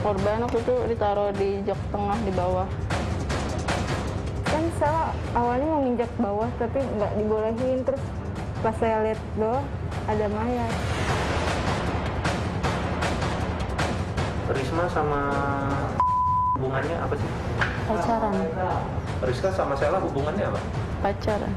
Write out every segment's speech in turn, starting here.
korban waktu itu ditaruh di jok tengah di bawah. Kan saya awalnya mau nginjak bawah tapi nggak dibolehin, terus pas saya lihat bawah ada mayat. Risma sama hubungannya apa sih? Pacaran. Rizka sama Sela hubungannya apa? Pacaran.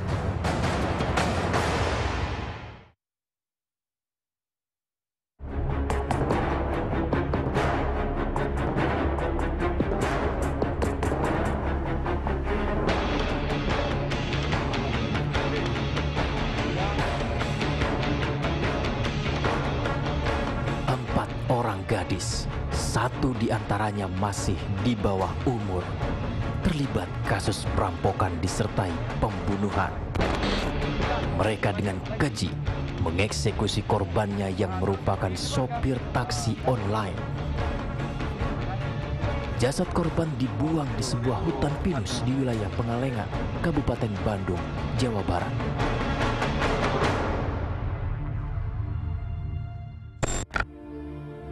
Gadis, satu di antaranya masih di bawah umur, terlibat kasus perampokan disertai pembunuhan. Mereka dengan keji mengeksekusi korbannya yang merupakan sopir taksi online. Jasad korban dibuang di sebuah hutan pinus di wilayah Pangalengan, Kabupaten Bandung, Jawa Barat.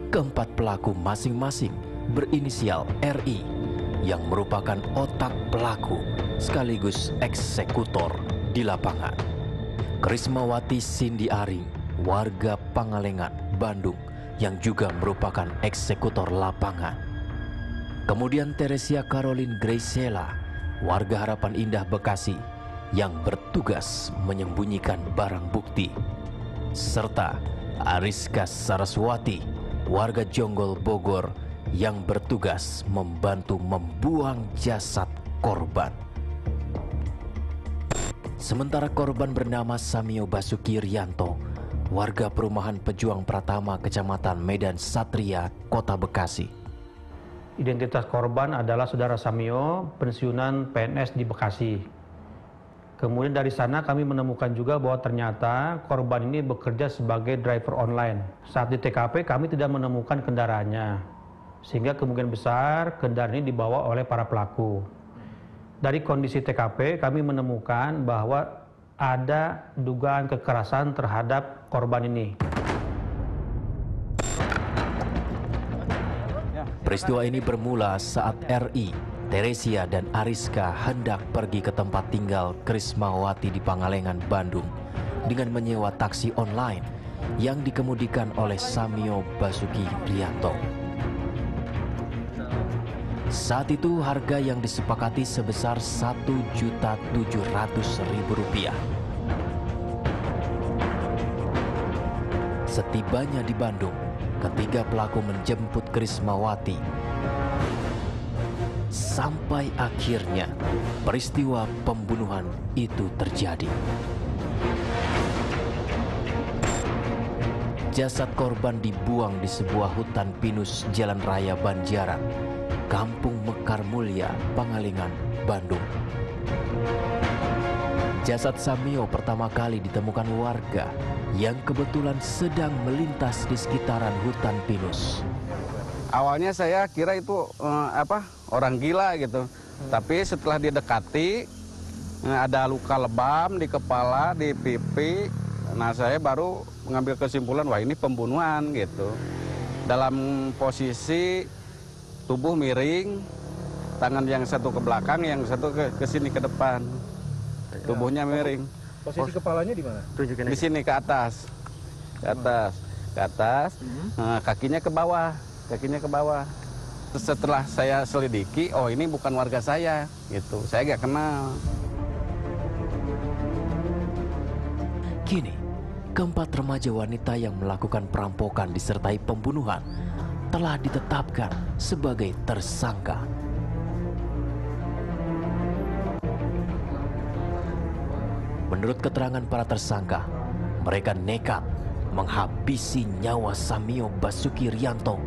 Keempat pelaku masing-masing berinisial RI yang merupakan otak pelaku sekaligus eksekutor di lapangan. Krismawati Cindy Aring, warga Pangalengan, Bandung, yang juga merupakan eksekutor lapangan. Kemudian Teresia Caroline Graciela, warga Harapan Indah, Bekasi, yang bertugas menyembunyikan barang bukti. Serta Ariska Saraswati, warga Jonggol, Bogor, yang bertugas membantu membuang jasad korban. Sementara korban bernama Samio Basuki Rianto, warga perumahan Pejuang Pratama, Kecamatan Medan Satria, Kota Bekasi. Identitas korban adalah saudara Samio, pensiunan PNS di Bekasi. Kemudian dari sana kami menemukan juga bahwa ternyata korban ini bekerja sebagai driver online. Saat di TKP kami tidak menemukan kendaraannya, sehingga kemungkinan besar kendaraan ini dibawa oleh para pelaku. Dari kondisi TKP kami menemukan bahwa ada dugaan kekerasan terhadap korban ini. Peristiwa ini bermula saat RI, Teresia dan Ariska hendak pergi ke tempat tinggal Krismawati di Pangalengan, Bandung dengan menyewa taksi online yang dikemudikan oleh Samio Basuki Rianto. Saat itu harga yang disepakati sebesar Rp1.700.000. Setibanya di Bandung, ketiga pelaku menjemput Krismawati. Sampai akhirnya peristiwa pembunuhan itu terjadi. Jasad korban dibuang di sebuah hutan pinus Jalan Raya Banjaran, Kampung Mekar Mulia, Pangalengan, Bandung. Jasad Samio pertama kali ditemukan warga yang kebetulan sedang melintas di sekitaran hutan pinus. Awalnya saya kira itu orang gila gitu. Tapi setelah didekati ada luka lebam di kepala, di pipi. Nah, saya baru mengambil kesimpulan wah ini pembunuhan gitu. Dalam posisi tubuh miring, tangan yang satu ke belakang, yang satu ke sini ke depan. Tubuhnya miring. Posisi kepalanya di mana? Di sini ke atas. Ke atas. Nah, kakinya ke bawah. Setelah saya selidiki, oh ini bukan warga saya, gitu. Saya nggak kenal. Kini, keempat remaja wanita yang melakukan perampokan disertai pembunuhan telah ditetapkan sebagai tersangka. Menurut keterangan para tersangka, mereka nekat menghabisi nyawa Samio Basuki Rianto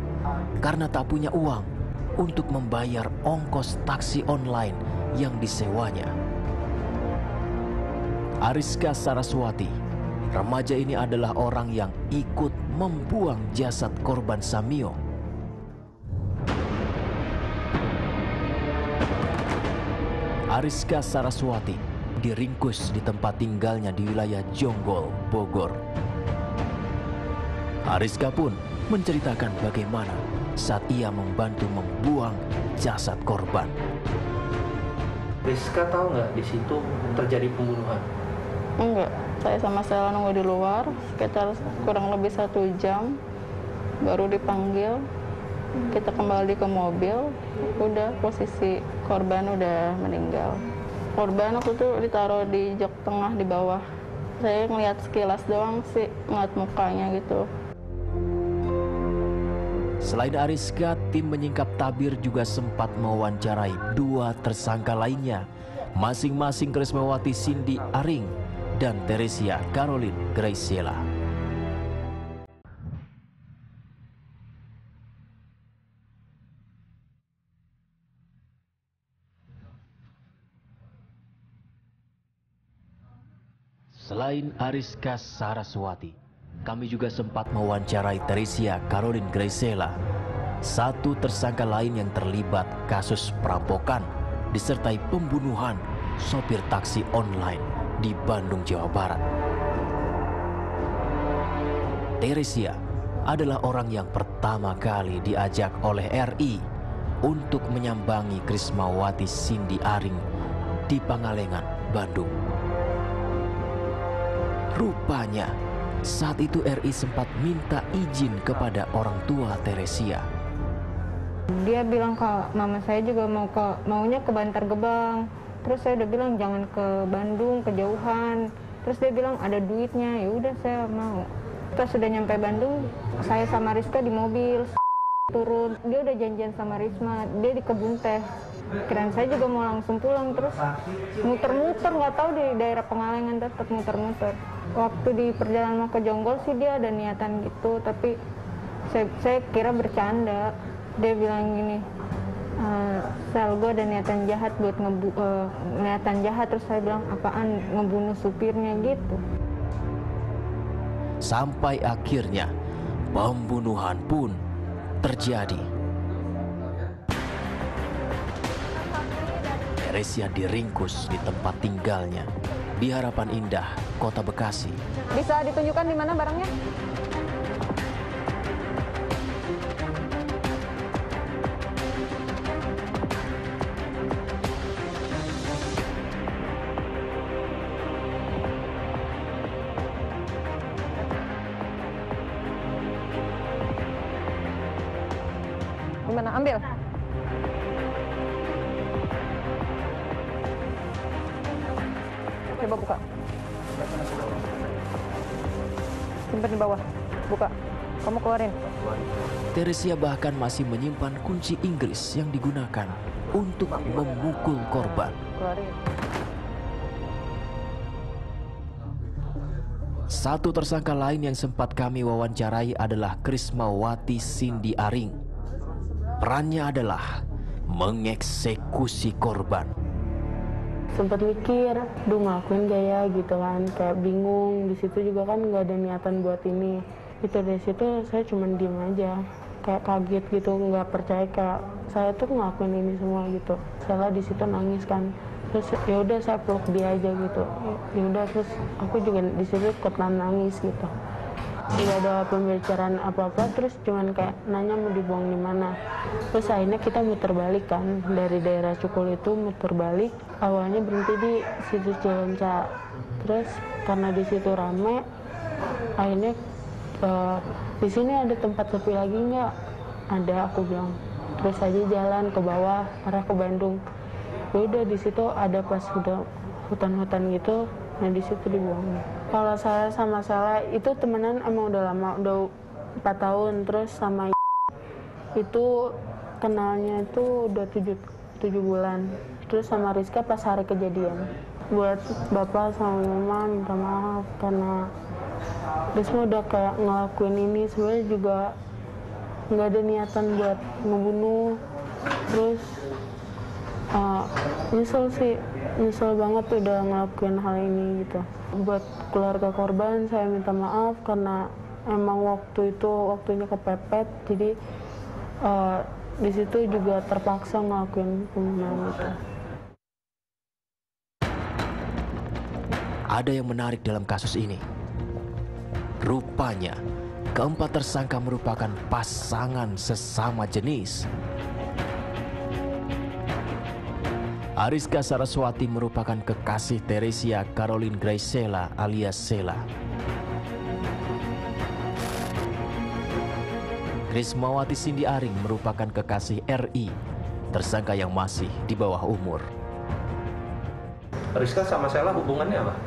karena tak punya uang untuk membayar ongkos taksi online yang disewanya. Ariska Saraswati, remaja ini adalah orang yang ikut membuang jasad korban Samio. Ariska Saraswati diringkus di tempat tinggalnya di wilayah Jonggol, Bogor. Ariska pun menceritakan bagaimana saat ia membantu membuang jasad korban. Rizka tahu nggak di situ terjadi pembunuhan? Enggak, saya sama Sela nunggu di luar sekitar kurang lebih 1 jam, baru dipanggil. Kita kembali ke mobil, udah posisi korban udah meninggal. Korban waktu itu ditaruh di jok tengah di bawah. Saya ngeliat sekilas doang sih, ngeliat mukanya gitu. Selain Ariska, tim menyingkap tabir juga sempat mewawancarai 2 tersangka lainnya, masing-masing Krismawati Cindy Aring dan Teresia Caroline Graciela. Selain Ariska Saraswati, kami juga sempat mewawancarai Teresia Caroline Graciela, 1 tersangka lain yang terlibat kasus perampokan disertai pembunuhan sopir taksi online di Bandung, Jawa Barat. Teresia adalah orang yang pertama kali diajak oleh RI untuk menyambangi Krismawati Cindy Aring di Pangalengan, Bandung. Rupanya, saat itu RI sempat minta izin kepada orang tua Teresia. Dia bilang ke mama saya juga maunya ke Bantar Gebang. Terus saya udah bilang jangan ke Bandung, kejauhan. Terus dia bilang ada duitnya, ya udah saya mau. Kita sudah nyampe Bandung, saya sama Rizka di mobil turun. Dia udah janjian sama Risma, dia di kebun teh. Kirain saya juga mau langsung pulang, terus muter-muter nggak tahu di daerah Pengalengan, tetap muter-muter. Waktu di perjalanan mau ke Jonggol sih dia ada niatan gitu, tapi saya kira bercanda. Dia bilang gini, Sel, gue ada niatan jahat buat niatan jahat. Terus saya bilang, apaan, ngebunuh supirnya gitu. Sampai akhirnya pembunuhan pun terjadi. Teresia diringkus di tempat tinggalnya di Harapan Indah, Kota Bekasi. Bisa ditunjukkan di mana barangnya? Gimana? Ambil. Coba buka. Simpan di bawah. Buka. Kamu keluarin. Teresia bahkan masih menyimpan kunci Inggris yang digunakan untuk memukul korban. Keluarin. 1 tersangka lain yang sempat kami wawancarai adalah Krismawati Cindy Aring. Perannya adalah mengeksekusi korban. Sempat mikir, ngelakuin gak ya gitu kan, kayak bingung. Di situ juga kan nggak ada niatan buat ini. Itu dari situ saya cuma diem aja, kayak kaget gitu, nggak percaya kayak saya tuh ngelakuin ini semua gitu. Salah di situ nangis kan, terus ya udah saya peluk dia aja gitu. Ya udah, terus aku juga di situ ikutan nangis gitu. Tidak ada pembicaraan apa-apa, terus cuman kayak nanya mau dibuang di mana. Terus akhirnya kita muter balik kan, dari daerah Cukul itu muter balik. Awalnya berhenti di situ Cilenca, terus karena di situ rame, akhirnya di sini ada tempat sepi lagi nggak? Ada, aku bilang. Terus aja jalan ke bawah arah ke Bandung. Ya udah, di situ ada pas udah hutan-hutan gitu. Nah di situ dibuang. Kalau saya sama Sela itu temenan emang udah lama, udah 4 tahun. Terus sama itu kenalnya itu udah 7 bulan. Terus sama Rizka pas hari kejadian. Buat bapak sama mama minta maaf karena Risma udah kayak ngelakuin ini. Sebenarnya juga nggak ada niatan buat ngebunuh. Terus nyesel banget udah ngelakuin hal ini gitu. Buat keluarga korban saya minta maaf karena emang waktunya kepepet, jadi di situ juga terpaksa ngelakuin pembunuhan itu. Ada yang menarik dalam kasus ini. Rupanya Keempat tersangka merupakan pasangan sesama jenis. Ariska Saraswati merupakan kekasih Teresia Caroline Graciela alias Sela. Krismawati Cindy Aring merupakan kekasih RI, tersangka yang masih di bawah umur. Rizka sama Sela hubungannya apa?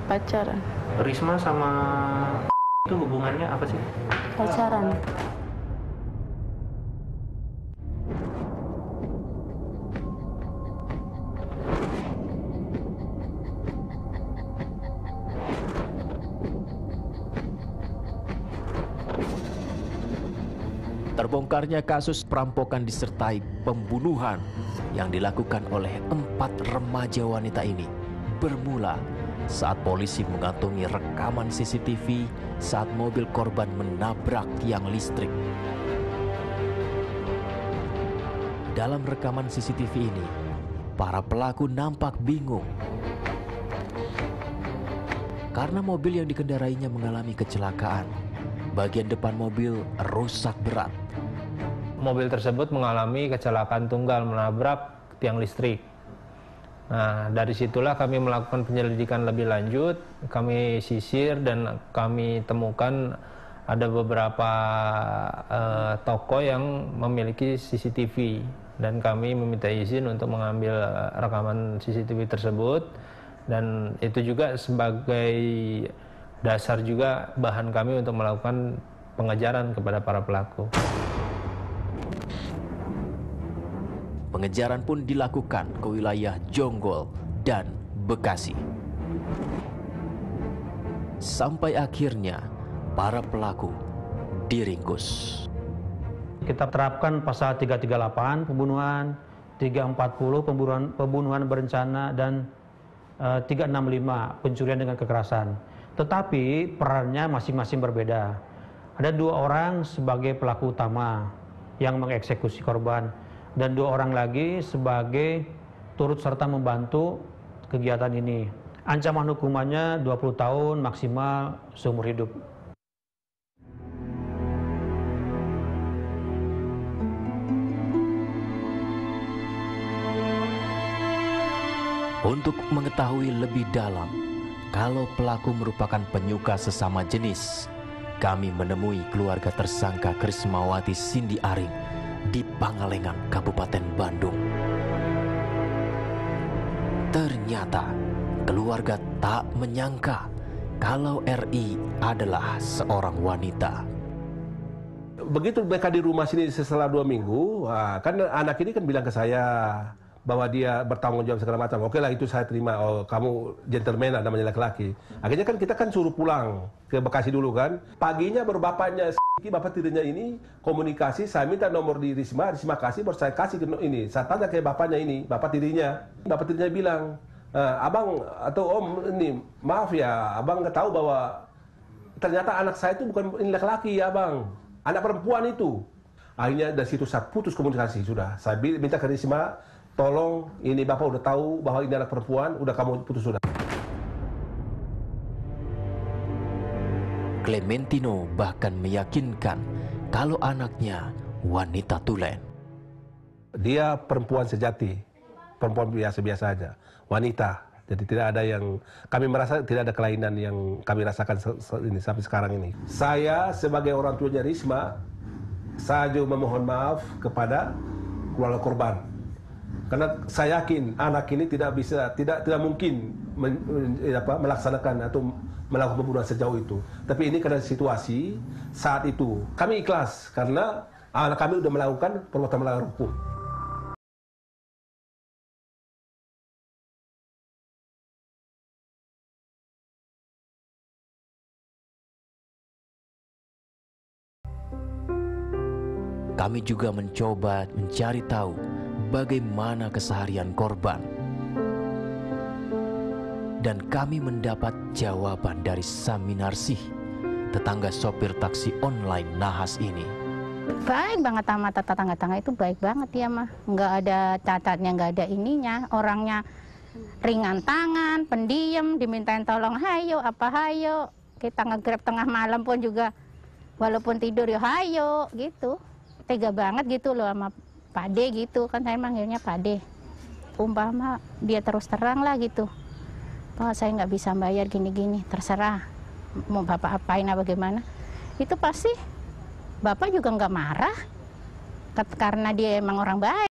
Pacaran. Risma sama itu hubungannya apa sih? Pacaran. Terbongkarnya kasus perampokan disertai pembunuhan yang dilakukan oleh 4 remaja wanita ini bermula saat polisi mengantongi rekaman CCTV saat mobil korban menabrak tiang listrik. Dalam rekaman CCTV ini, para pelaku nampak bingung karena mobil yang dikendarainya mengalami kecelakaan. Bagian depan mobil rusak berat. Mobil tersebut mengalami kecelakaan tunggal menabrak tiang listrik. Nah, dari situlah kami melakukan penyelidikan lebih lanjut. Kami sisir dan kami temukan ada beberapa toko yang memiliki CCTV. Dan kami meminta izin untuk mengambil rekaman CCTV tersebut. Dan itu juga sebagai dasar juga bahan kami untuk melakukan pengejaran kepada para pelaku. Pengejaran pun dilakukan ke wilayah Jonggol dan Bekasi. Sampai akhirnya para pelaku diringkus. Kita terapkan pasal 338 pembunuhan, 340 pembunuhan berencana, dan 365 pencurian dengan kekerasan. Tetapi perannya masing-masing berbeda. Ada 2 orang sebagai pelaku utama yang mengeksekusi korban, dan 2 orang lagi sebagai turut serta membantu kegiatan ini. Ancaman hukumannya 20 tahun maksimal seumur hidup. Untuk mengetahui lebih dalam kalau pelaku merupakan penyuka sesama jenis, kami menemui keluarga tersangka Krismawati Cindy Aring di Pangalengan, Kabupaten Bandung. Ternyata keluarga tak menyangka kalau RI adalah seorang wanita. Begitu mereka di rumah sini setelah 2 minggu, kan anak ini kan bilang ke saya bahwa dia bertanggung jawab segala macam. Oke lah, itu saya terima. Oh, kamu gentleman, namanya laki-laki. Akhirnya kan kita kan suruh pulang ke Bekasi dulu kan. Paginya baru bapaknya, bapak tirinya ini komunikasi. Saya minta nomor di Risma kasih, baru saya kasih ke ini. Saya tanya ke bapaknya ini, bapak tirinya. Bapak tirinya bilang, abang atau om ini, maaf ya, abang nggak tahu bahwa ternyata anak saya itu bukan ini laki-laki ya bang, anak perempuan itu. Akhirnya dari situ saya putus komunikasi sudah. Saya minta ke Risma, tolong, ini bapak udah tahu bahwa ini anak perempuan, udah kamu putus sudah. Clementino bahkan meyakinkan kalau anaknya wanita tulen. Dia perempuan sejati, perempuan biasa-biasa aja, wanita. Jadi tidak ada yang, kami merasa tidak ada kelainan yang kami rasakan ini sampai sekarang ini. Saya sebagai orang tuanya Risma, saya juga memohon maaf kepada keluarga korban. Karena saya yakin anak ini tidak mungkin melaksanakan atau melakukan pembunuhan sejauh itu. Tapi ini karena situasi saat itu kami ikhlas karena anak kami sudah melakukan perbuatan melanggar hukum. Kami juga mencoba mencari tahu bagaimana keseharian korban. Dan kami mendapat jawaban dari Saminarsih, tetangga sopir taksi online nahas ini. Baik banget sama tetangga-tetangga itu, baik banget ya mah. Nggak ada cacatnya, nggak ada ininya. Orangnya ringan tangan, pendiam, dimintain tolong hayo, apa hayo. Kita nge-grab tengah malam pun juga walaupun tidur ya hayo gitu. Tega banget gitu loh sama Pak D gitu, kan saya manggilnya Pak D. Umpama dia terus terang lah gitu, Pak saya nggak bisa bayar gini-gini, terserah mau Bapak apain apa gimana, itu pasti Bapak juga nggak marah karena dia emang orang baik.